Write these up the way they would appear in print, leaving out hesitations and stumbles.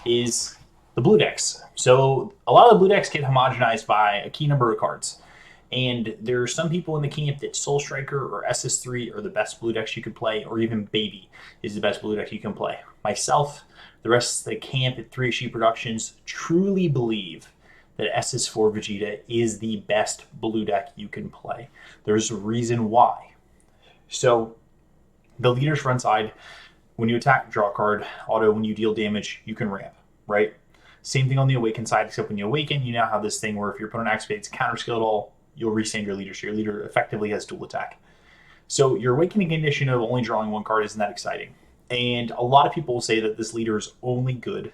is the blue decks. So a lot of the blue decks get homogenized by a key number of cards. And there are some people in the camp that Soul Striker or SS3 are the best blue decks you can play, or even Baby is the best blue deck you can play. Myself, the rest of the camp at 3HG Productions truly believe that SS4 Vegeta is the best blue deck you can play. There's a reason why. So the leader's front side, when you attack, draw a card. Auto, when you deal damage, you can ramp, right? Same thing on the awaken side, except when you awaken, you now have this thing where if your opponent activates counter skill at all, you'll restand your leader. So your leader effectively has dual attack. So your awakening condition of only drawing one card isn't that exciting. And a lot of people will say that this leader is only good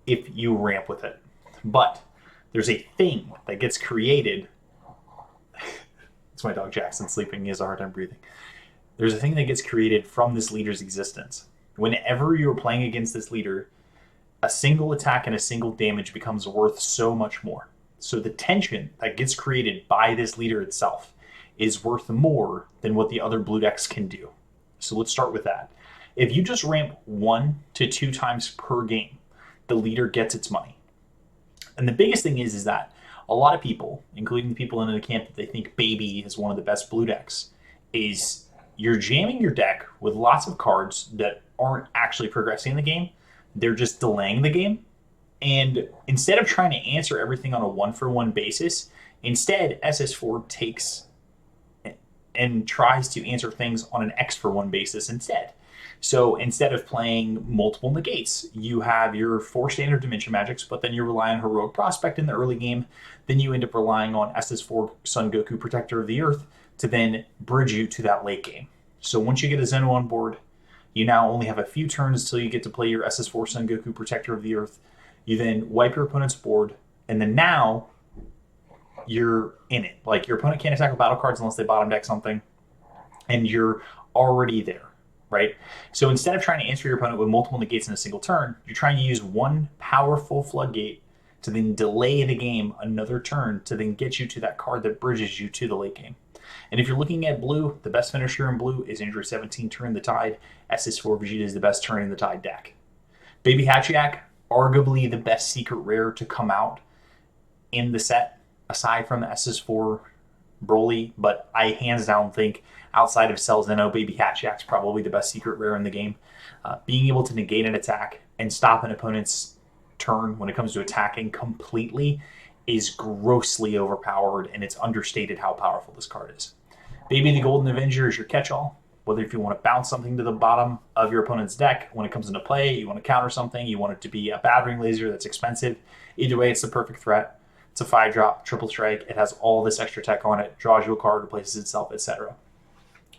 if you ramp with it. But there's a thing that gets created. It's my dog Jackson sleeping. He has a hard time breathing. There's a thing that gets created from this leader's existence. Whenever you're playing against this leader, a single attack and a single damage becomes worth so much more. So the tension that gets created by this leader itself is worth more than what the other blue decks can do. So let's start with that. If you just ramp 1 to 2 times per game, the leader gets its money. And the biggest thing is that a lot of people, including the people in the camp that they think Baby is one of the best blue decks, is you're jamming your deck with lots of cards that aren't actually progressing the game. They're just delaying the game. And instead of trying to answer everything on a one-for-one basis, instead SS4 takes and tries to answer things on an X-for-1 basis instead. So instead of playing multiple negates, you have your 4 standard dimension magics, but then you rely on Heroic Prospect in the early game. Then you end up relying on SS4 Son Goku Protector of the Earth to then bridge you to that late game. So once you get a Zeno on board, you now only have a few turns until you get to play your SS4 Son Goku Protector of the Earth. You then wipe your opponent's board, and then now you're in it. Like, your opponent can't attack with battle cards unless they bottom deck something, and you're already there, right? So instead of trying to answer your opponent with multiple negates in a single turn, you're trying to use one powerful floodgate to then delay the game another turn to then get you to that card that bridges you to the late game. And if you're looking at blue, the best finisher in blue is Injury 17, Turn the Tide. SS4 Vegeta is the best Turn in the Tide deck. Baby Hachiak, arguably the best secret rare to come out in the set, aside from the SS4 Broly, but I hands down think outside of Cell Zeno, Baby Hachiak's probably the best secret rare in the game. Being able to negate an attack and stop an opponent's turn when it comes to attacking completely is grossly overpowered, and it's understated how powerful this card is. Baby the Golden Avenger is your catch-all. Whether if you want to bounce something to the bottom of your opponent's deck when it comes into play, you want to counter something, you want it to be a battering laser that's expensive. Either way, it's the perfect threat. It's a 5-drop, triple strike. It has all this extra tech on it, draws you a card, replaces itself, etc.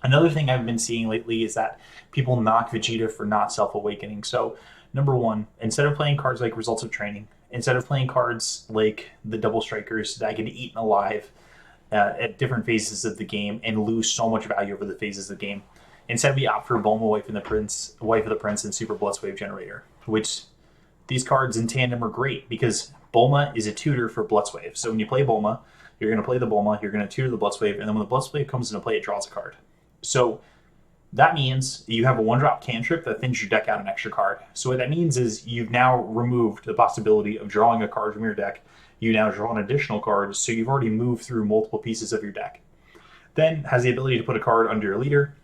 Another thing I've been seeing lately is that people knock Vegeta for not self-awakening. So, number one, instead of playing cards like Results of Training, instead of playing cards like the Double Strikers that get eaten alive at different phases of the game and lose so much value over the phases of the game, instead we opt for Bulma, Wife of the Prince, and Super Bloodwave Generator, which these cards in tandem are great because Bulma is a tutor for Bloodwave. So when you play Bulma, you're going to play the Bulma, you're going to tutor the Bloodwave, and then when the Bloodwave comes into play, it draws a card. So that means you have a 1-drop cantrip that thins your deck out an extra card. So what that means is you've now removed the possibility of drawing a card from your deck. You now draw an additional card, so you've already moved through multiple pieces of your deck. Then has the ability to put a card under your leader.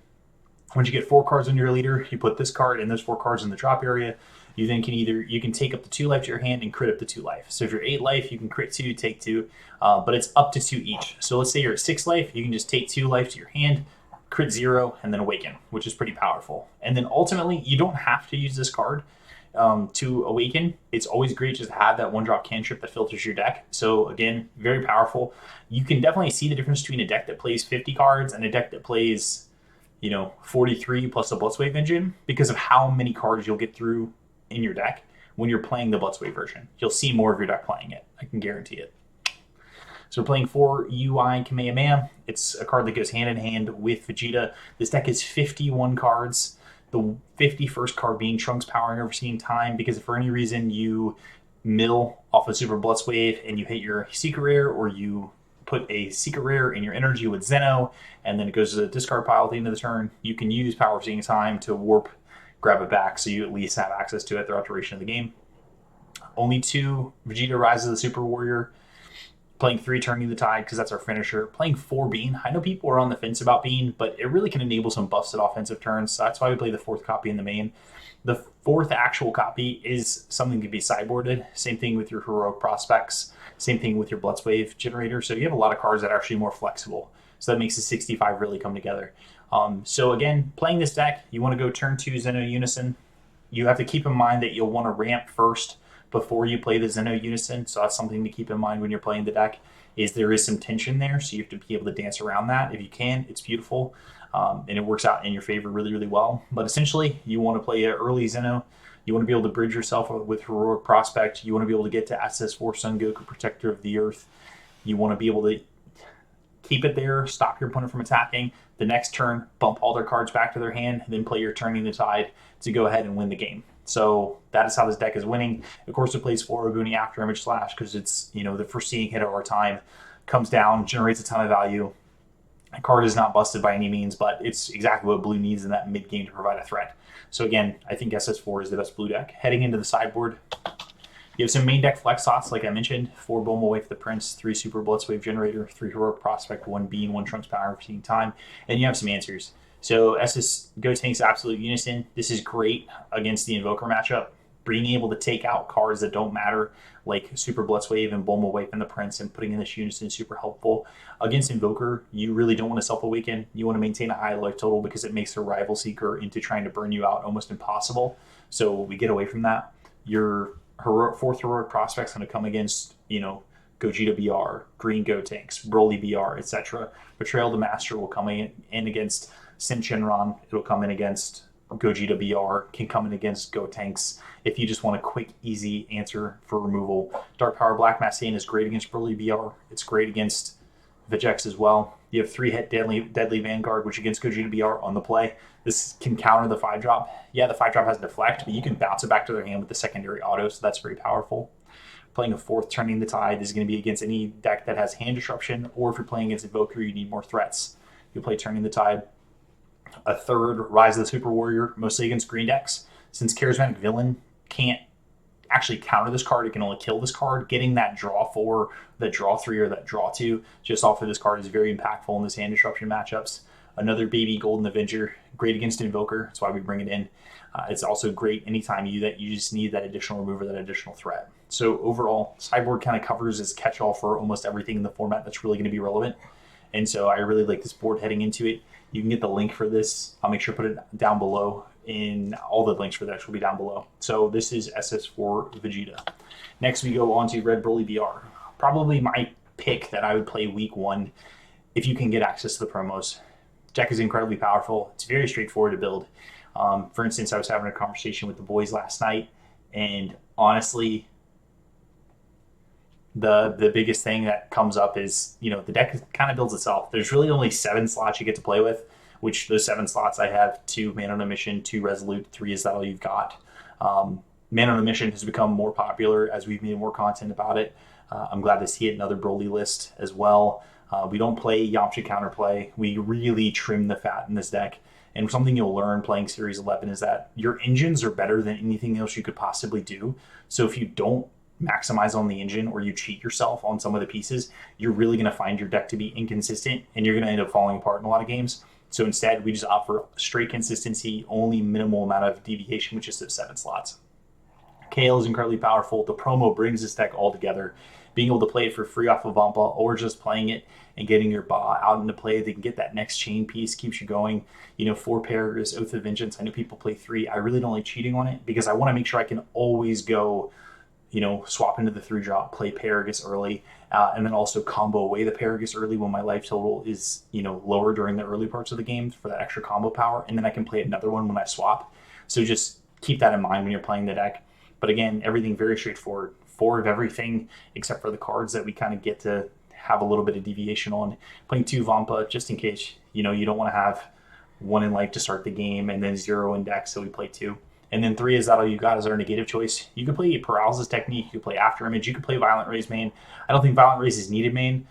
Once you get 4 cards under your leader, you put this card and those 4 cards in the drop area. You then can take up to 2 life to your hand and crit up to 2 life. So if you're 8 life, you can crit 2, take 2, but it's up to 2 each. So let's say you're at 6 life, you can just take 2 life to your hand, crit 0, and then awaken, which is pretty powerful. And then ultimately, you don't have to use this card to awaken. It's always great just to have that 1-drop cantrip that filters your deck. So again, very powerful. You can definitely see the difference between a deck that plays 50 cards and a deck that plays 43 plus a Bloodwave engine because of how many cards you'll get through in your deck when you're playing the Bloodwave version. You'll see more of your deck playing it. I can guarantee it. So we're playing 4 UI Kamehameha. It's a card that goes hand in hand with Vegeta. This deck is 51 cards. The 51st card being Trunks Powering Overseeing Time, because if for any reason you mill off a Super Bloodwave and you hit your secret rare, or you put a secret rare in your energy with Zeno, and then it goes to the discard pile at the end of the turn, you can use Power Overseeing Time to warp, grab it back, so you at least have access to it throughout the duration of the game. only 2 Vegeta Rise of the Super Warrior, playing 3 Turning the Tide because that's our finisher, playing 4 Bean. I know people are on the fence about Bean, but it really can enable some busted offensive turns, so that's why we play the 4th copy in the main. The 4th actual copy is something to be sideboarded. Same thing with your Heroic Prospects. Same thing with your Blitzwave generator. So you have a lot of cards that are actually more flexible. So that makes the 65 really come together. So again, playing this deck, you want to go turn 2 Zeno Unison. You have to keep in mind that you'll want to ramp first before you play the Zeno Unison. So that's something to keep in mind when you're playing the deck, is there is some tension there. So you have to be able to dance around that. If you can, it's beautiful. And it works out in your favor really, really well. But essentially, you want to play an early Zeno. You want to be able to bridge yourself with Heroic Prospect. You want to be able to get to SS4 Son Goku, Protector of the Earth. You want to be able to keep it there, stop your opponent from attacking. The next turn, bump all their cards back to their hand, and then play your Turning the Tide to go ahead and win the game. So that is how this deck is winning. Of course, it plays 4 Oguni After Image Slash because it's, you know, the foreseeing hit of our time. Comes down, generates a ton of value. The card is not busted by any means, but it's exactly what blue needs in that mid game to provide a threat. So again, I think SS4 is the best blue deck. Heading into the sideboard, you have some main deck flex slots, like I mentioned: 4 Bulma Wave for the Prince, 3 Super Blitzwave Generator, 3 Heroic Prospect, 1 Bean, 1 Trunks Power for time, and you have some answers. So SS Gotenks Absolute Unison, this is great against the Invoker matchup. Being able to take out cards that don't matter, like Super Blitzwave and Bulma Wave and the Prince, and putting in this Unison is super helpful. Against Invoker, you really don't want to Self-Awaken. You want to maintain a high life total because it makes the Rival Seeker into trying to burn you out almost impossible. So we get away from that. Your 4th Heroic Prospect's going to come against, you know, Gogeta BR, Green Gotenks, Broly BR, etc. Betrayal the Master will come in against Syn Shenron. It'll come in against Gogeta BR, can come in against Gotenks. If you just want a quick, easy answer for removal, Dark Power Black Massane is great against Broly BR. It's great against Vegex as well. You have 3-hit Deadly Vanguard, which against Gogeta BR on the play. This can counter the 5-drop. Yeah, the 5-drop has Deflect, but you can bounce it back to their hand with the secondary auto, so that's very powerful. Playing a 4th Turning the Tide is going to be against any deck that has hand disruption, or if you're playing against Invoker, you need more threats. You play Turning the Tide. A 3rd Rise of the Super Warrior, mostly against green decks. Since Charismatic Villain can't actually counter this card, it can only kill this card. Getting that draw 4, that draw 3, or that draw 2 just off of this card is very impactful in this hand disruption matchups. Another baby Golden Avenger, great against Invoker. That's why we bring it in. It's also great anytime you just need that additional remover, that additional threat. So overall, Sideboard kind of covers as catch-all for almost everything in the format that's really going to be relevant. And so I really like this board heading into it. You can get the link for this. I'll make sure to put it down below. All the links for that will be down below. So this is SS4 Vegeta. Next we go on to Red Broly BR. Probably my pick that I would play week 1 if you can get access to the promos. Deck is incredibly powerful. It's very straightforward to build. For instance, I was having a conversation with the boys last night, and honestly, the biggest thing that comes up is, you know, the deck kind of builds itself. There's really only 7 slots you get to play with, which those 7 slots I have 2 Man on a Mission, 2 Resolute, 3 Is That All You've Got. Man on a Mission has become more popular as we've made more content about it. I'm glad to see it in other Broly list as well. We don't play Yamcha counterplay. We really trim the fat in this deck. And something you'll learn playing Series 11 is that your engines are better than anything else you could possibly do. So if you don't maximize on the engine, or you cheat yourself on some of the pieces, you're really going to find your deck to be inconsistent, and you're going to end up falling apart in a lot of games. So instead, we just offer straight consistency, only minimal amount of deviation, which is the 7 slots. Kale is incredibly powerful. The promo brings this deck all together. Being able to play it for free off of Vampa, or just playing it and getting your Ba out into play, they can get that next chain piece, keeps you going. You know, 4 Paragus, Oath of Vengeance. I know people play 3. I really don't like cheating on it because I want to make sure I can always go, you know, swap into the 3-drop, play Paragus early, and then also combo away the Paragus early when my life total is, you know, lower during the early parts of the game for that extra combo power, and then I can play another one when I swap. So just keep that in mind when you're playing the deck. But again, everything very straightforward. 4 of everything except for the cards that we kind of get to have a little bit of deviation on. Playing 2 Vampa just in case, you know, you don't want to have 1 in life to start the game and then 0 in deck, so we play 2. And then 3 Is That All You Got is our negative choice. You can play Paralysis Technique, you can play After Image, you can play Violent Raise main. I don't think Violent Raise is needed main,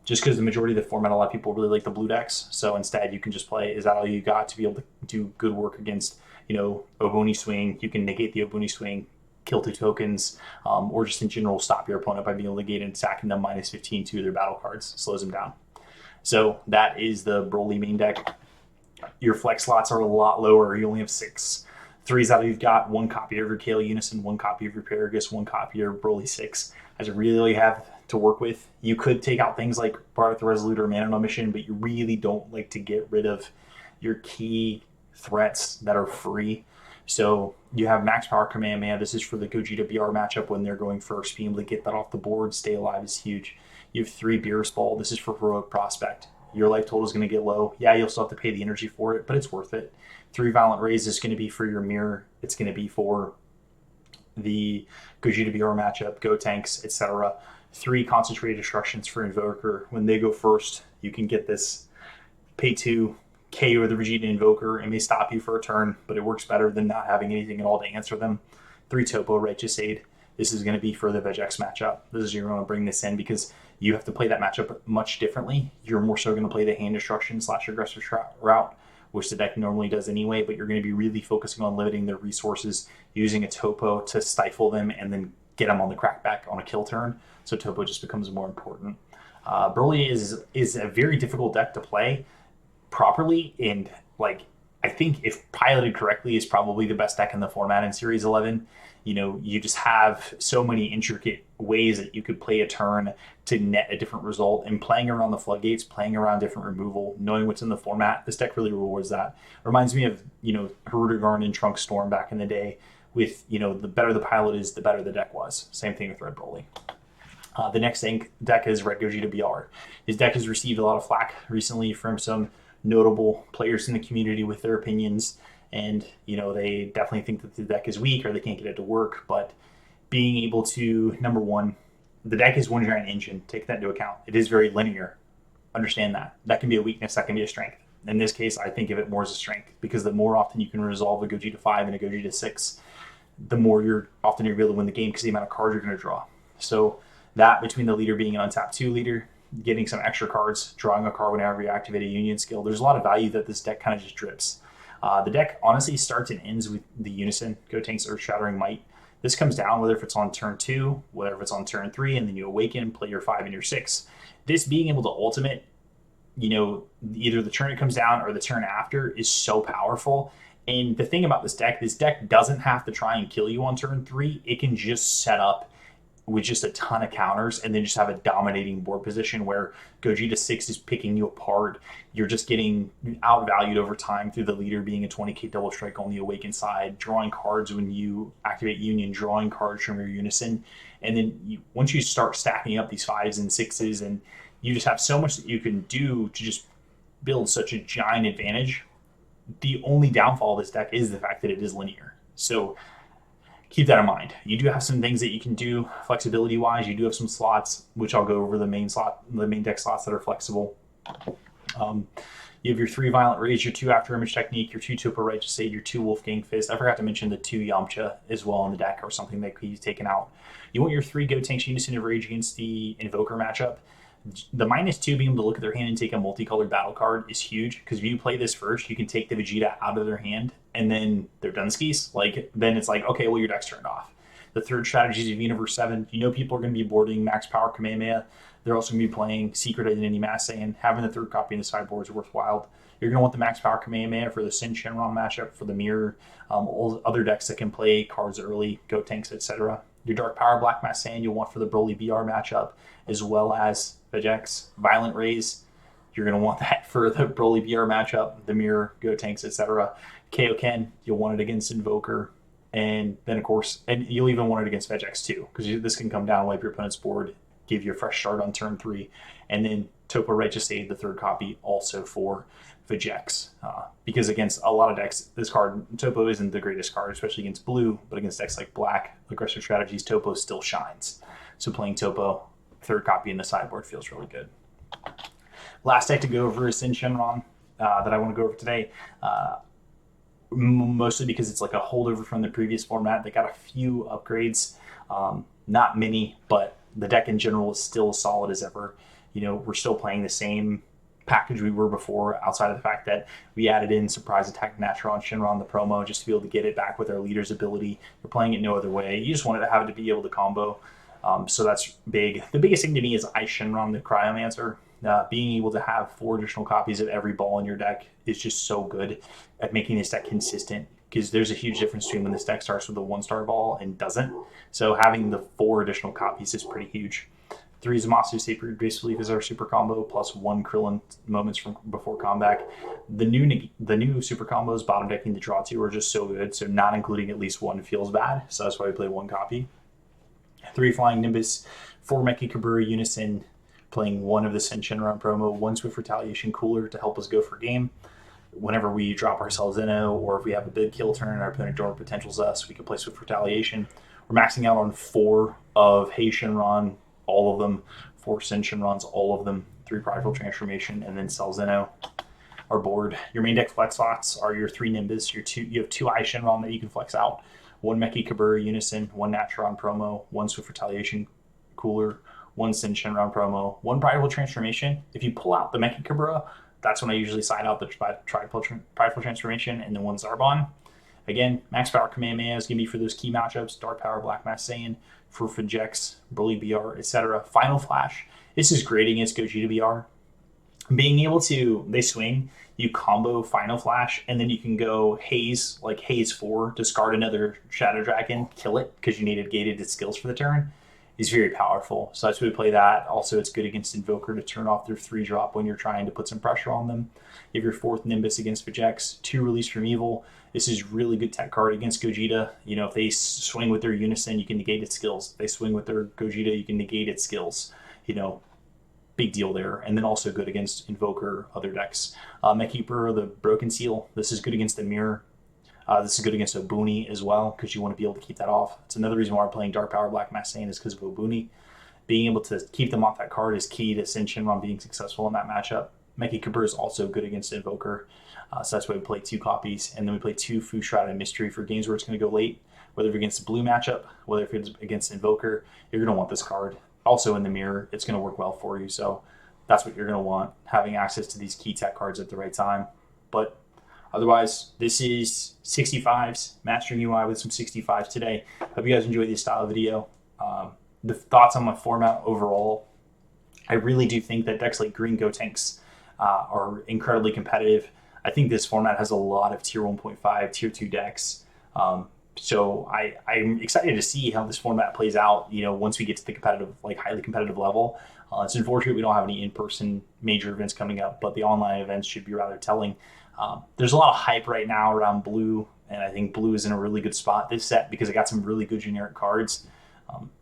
just because the majority of the format, a lot of people really like the blue decks. So instead, you can just play Is That All You Got to be able to do good work against, you know, Obuni Swing. You can negate the Obuni Swing, kill 2 tokens, or just in general stop your opponent by being able to negate and attacking them -15 to their battle cards, slows them down. So that is the Broly main deck. Your flex slots are a lot lower. You only have 6. 3s out of you've got 1 copy of your Kale Unison, 1 copy of your Paragus, 1 copy of Broly 6. As you really have to work with. You could take out things like Bardock the Resolute or Mana No Mission, but you really don't like to get rid of your key threats that are free. So you have Max Power Kamehameha. This is for the Gogeta BR matchup when they're going first. Being able to get that off the board, stay alive is huge. You have 3 Beerus Ball. This is for Heroic Prospect. Your life total is going to get low. Yeah, you'll still have to pay the energy for it, but it's worth it. 3 Violent Rays is going to be for your Mirror. It's going to be for the Gogeta BR matchup, Gotenks, etc. 3 Concentrated Destructions for Invoker. When they go first, you can get this pay 2 KO the Vegeta Invoker. It may stop you for a turn, but it works better than not having anything at all to answer them. 3 Topo Righteous Aid. This is going to be for the Vegex matchup. This is you're going to bring this in because you have to play that matchup much differently. You're more so going to play the hand destruction / aggressive route, which the deck normally does anyway, but you're going to be really focusing on limiting their resources, using a Topo to stifle them and then get them on the crackback on a kill turn. So Topo just becomes more important. Broly is a very difficult deck to play properly, and like I think if piloted correctly is probably the best deck in the format in Series 11. You know, you just have so many intricate ways that you could play a turn to net a different result, and playing around the floodgates, playing around different removal, knowing what's in the format, this deck really rewards that. Reminds me of, you know, Hirudegarn and Trunk Storm back in the day with, you know, the better the pilot is, the better the deck was. Same thing with Red Broly. The next deck is Red Gogeta BR. His deck has received a lot of flack recently from some notable players in the community with their opinions, and you know they definitely think that the deck is weak or they can't get it to work. But being able to, number one, the deck is one giant engine. Take that into account. It is very linear. Understand that. That can be a weakness. That can be a strength. In this case, I think of it more as a strength because the more often you can resolve a Gogeta 5 and a Gogeta 6, the more you're able to win the game because the amount of cards you're going to draw. So that, between the leader being an untapped 2 leader, getting some extra cards, drawing a card whenever you activate a Union skill, there's a lot of value that this deck kind of just drips. The deck honestly starts and ends with the Unison, Gotenks Earth Shattering Might. This comes down whether if it's on turn 2, whether if it's on turn 3, and then you awaken, play your 5 and your 6. This being able to ultimate, you know, either the turn it comes down or the turn after is so powerful. And the thing about this deck doesn't have to try and kill you on turn 3. It can just set up with just a ton of counters and then just have a dominating board position where Gogeta 6 is picking you apart. You're just getting outvalued over time through the leader being a 20k double strike on the Awaken side, drawing cards when you activate Union, drawing cards from your Unison. And then once you start stacking up these 5s and 6s, and you just have so much that you can do to just build such a giant advantage. The only downfall of this deck is the fact that it is linear. So keep that in mind. You do have some things that you can do flexibility wise. You do have some slots, which I'll go over the main deck slots that are flexible. You have your 3 Violent Rage, your 2 After Image Technique, your 2 Topo Righteous Aid, your 2 Wolfgang Fist. I forgot to mention the 2 Yamcha as well in the deck, or something that could be taken out. You want your 3 Gotenks Unison of Rage against the Invoker matchup. The -2 being able to look at their hand and take a multicolored battle card is huge, because if you play this first, you can take the Vegeta out of their hand and then they're done skis. Like, then it's like, okay, well, your deck's turned off. The third strategy of Universe 7. You know people are going to be boarding Max Power Kamehameha. They're also going to be playing Secret Identity Mass, and having the third copy in the sideboard is worthwhile. You're going to want the Max Power Kamehameha for the Syn Shenron matchup, for the Mirror, all other decks that can play cards early, Gotenks, etc. Your Dark Power Black Mass Sand you'll want for the Broly BR matchup, as well as Vegex, Violent Rays. You're going to want that for the Broly BR matchup, the Mirror, Gotenks, etc. Kaioken, you'll want it against Invoker. And then, of course, and you'll even want it against Vegex too, because this can come down, wipe your opponent's board, give you a fresh start on turn 3. And then Topo Righteous Aid, the third copy, also for Vegex. Because against a lot of decks, this card, Topo isn't the greatest card, especially against blue, but against decks like black, aggressive strategies, Topo still shines. So playing Topo, third copy in the sideboard, feels really good. Last deck to go over is Syn Shenron that I want to go over today. Mostly because it's like a holdover from the previous format. They got a few upgrades, not many, but the deck in general is still as solid as ever. You know, we're still playing the same package we were before, outside of the fact that we added in Surprise Attack Natural and Shenron the promo just to be able to get it back with our leader's ability. You're playing it no other way. You just wanted to have it to be able to combo. So that's big. The biggest thing to me is Ice Shenron the Cryomancer. Being able to have 4 additional copies of every ball in your deck is just so good at making this deck consistent, because there's a huge difference between when this deck starts with a 1-star ball and doesn't. So having the 4 additional copies is pretty huge. 3 Zamasu Sacred Base Belief is our super combo, plus 1 Krillin moments from before combat. The new super combos bottom decking the draw 2 are just so good, so not including at least 1 feels bad, so that's why we play 1 copy. 3 Flying Nimbus, 4 Mecha Kabura Unison, playing 1 of the Syn Shenron promo, 1 Swift Retaliation Cooler to help us go for game. Whenever we drop ourselves in, or if we have a big kill turn and our opponent door potentials us, we can play Swift Retaliation. We're maxing out on 4 of Hey Shenron, all of them, 4 Syn Shenrons, all of them, 3 Prideful Transformation, and then Cell Zeno. Our board, your main deck flex slots are your 3 Nimbus, you have 2 Ice Shenron that you can flex out, 1 Mecha Kabura Unison, 1 Naturon promo, 1 Swift Retaliation Cooler, 1 Syn Shenron promo, 1 Prideful Transformation. If you pull out the Mecha Kabura, that's when I usually side out the Prideful Transformation, and then 1 Zarbon. Again, max power Kamehameha is going to be for those key matchups, Dark Power, Black Mass Saiyan, for Fujeks, Broly BR, etc. Final Flash, this is great against Gogeta BR. Being able to, they swing, you combo Final Flash, and then you can go Haze, like Haze 4, discard another Shadow Dragon, kill it, because you needed gated skills for the turn, is very powerful. So that's why we play that. Also, it's good against Invoker to turn off their 3-drop when you're trying to put some pressure on them. You have your 4th Nimbus against Vegeta, 2 Release from Evil. This is really good tech card against Gogeta. You know, if they swing with their Unison, you can negate its skills. If they swing with their Gogeta, you can negate its skills. You know, big deal there. And then also good against Invoker, other decks. Mecha, the Broken Seal. This is good against the Mirror. This is good against Obuni as well, because you want to be able to keep that off. It's another reason why we're playing Dark Power Black Mass Saiyan is because of Obuni. Being able to keep them off that card is key to Syn Shenron being successful in that matchup. Mecha Kabur is also good against Invoker, so that's why we play 2 copies, and then we play 2 Fu Shroud and Mystery for games where it's going to go late, whether against the blue matchup, whether if it's against Invoker, you're going to want this card. Also in the Mirror, it's going to work well for you, so that's what you're going to want, having access to these key tech cards at the right time. But otherwise, this is 65's, mastering UI with some 65's today. Hope you guys enjoyed this style of video. The thoughts on my format overall, I really do think that decks like Green Gotenks are incredibly competitive. I think this format has a lot of tier 1.5, tier 2 decks. So I'm excited to see how this format plays out, you know, once we get to the competitive, like highly competitive level. It's unfortunate we don't have any in-person major events coming up, but the online events should be rather telling. There's a lot of hype right now around blue, and I think blue is in a really good spot this set because it got some really good generic cards.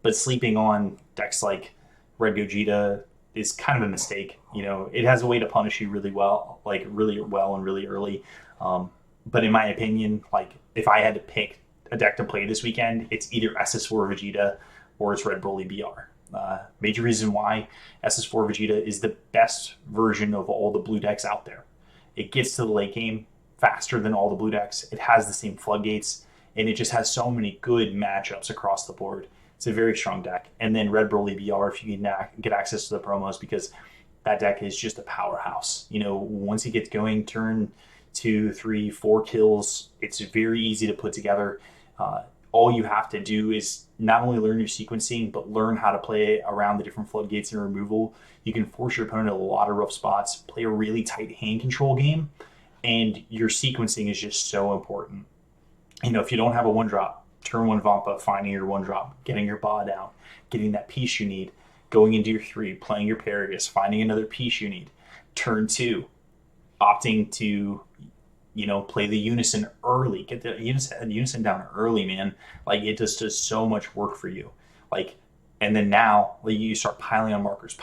But sleeping on decks like Red Gogeta is kind of a mistake. You know, it has a way to punish you really well, and really early. But in my opinion, like if I had to pick a deck to play this weekend, it's either SS4 Vegeta or it's Red Broly BR. Major reason why SS4 Vegeta is the best version of all the blue decks out there. It gets to the late game faster than all the blue decks. It has the same floodgates, and it just has so many good matchups across the board. It's a very strong deck. And then Red Broly BR, if you can get access to the promos, because that deck is just a powerhouse. You know, once it gets going, turn 2, 3, 4 kills, it's very easy to put together. All you have to do is not only learn your sequencing, but learn how to play around the different floodgates and removal. You can force your opponent in a lot of rough spots, play a really tight hand control game, and your sequencing is just so important. You know, if you don't have a 1-drop, turn 1 Vampa, finding your 1-drop, getting your Ba down, getting that piece you need, going into your 3, playing your Paragus, finding another piece you need. Turn 2, opting to, you know, play the Unison early, get the Unison down early, man. Like, it just does so much work for you. Like, and then now like, you start piling on markers.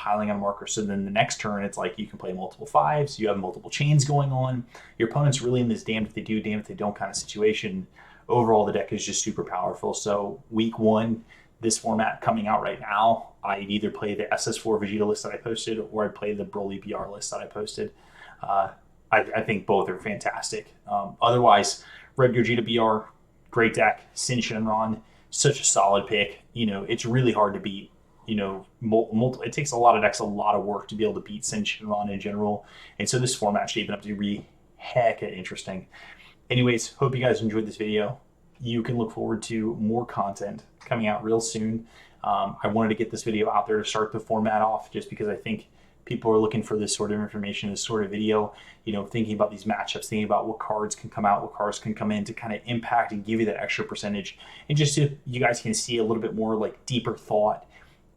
So then the next turn, it's like you can play multiple 5s, you have multiple chains going on. Your opponent's really in this damned if they do, damned if they don't kind of situation. Overall, the deck is just super powerful. So week 1, this format coming out right now, I'd either play the SS4 Vegeta list that I posted, or I'd play the Broly BR list that I posted. I think both are fantastic. Otherwise, Red Gogeta BR, great deck. Syn Shenron, such a solid pick. You know, it's really hard to beat you know, multiple. It takes a lot of decks, a lot of work to be able to beat Syn Shenron in general. And so this format shaping up to be hecka interesting. Anyways, hope you guys enjoyed this video. You can look forward to more content coming out real soon. I wanted to get this video out there to start the format off just because I think people are looking for this sort of information, this sort of video, you know, thinking about these matchups, thinking about what cards can come out, what cards can come in to kind of impact and give you that extra percentage. And just so you guys can see a little bit more like deeper thought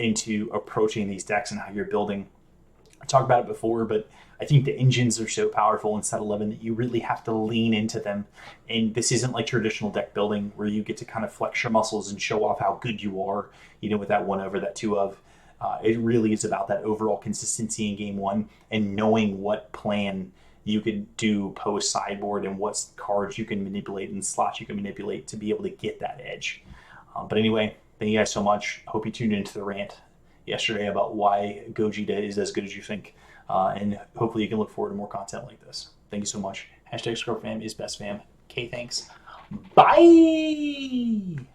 into approaching these decks and how you're building. I talked about it before, but I think the engines are so powerful in set 11 that you really have to lean into them. And this isn't like traditional deck building where you get to kind of flex your muscles and show off how good you are, you know, with that 1 over, that 2 of. It really is about that overall consistency in game one and knowing what plan you could do post sideboard and what cards you can manipulate and slots you can manipulate to be able to get that edge. But anyway, thank you guys so much. I hope you tuned into the rant yesterday about why Gogeta is as good as you think. And hopefully you can look forward to more content like this. Thank you so much. #ScrubFam is best fam. Okay, thanks. Bye!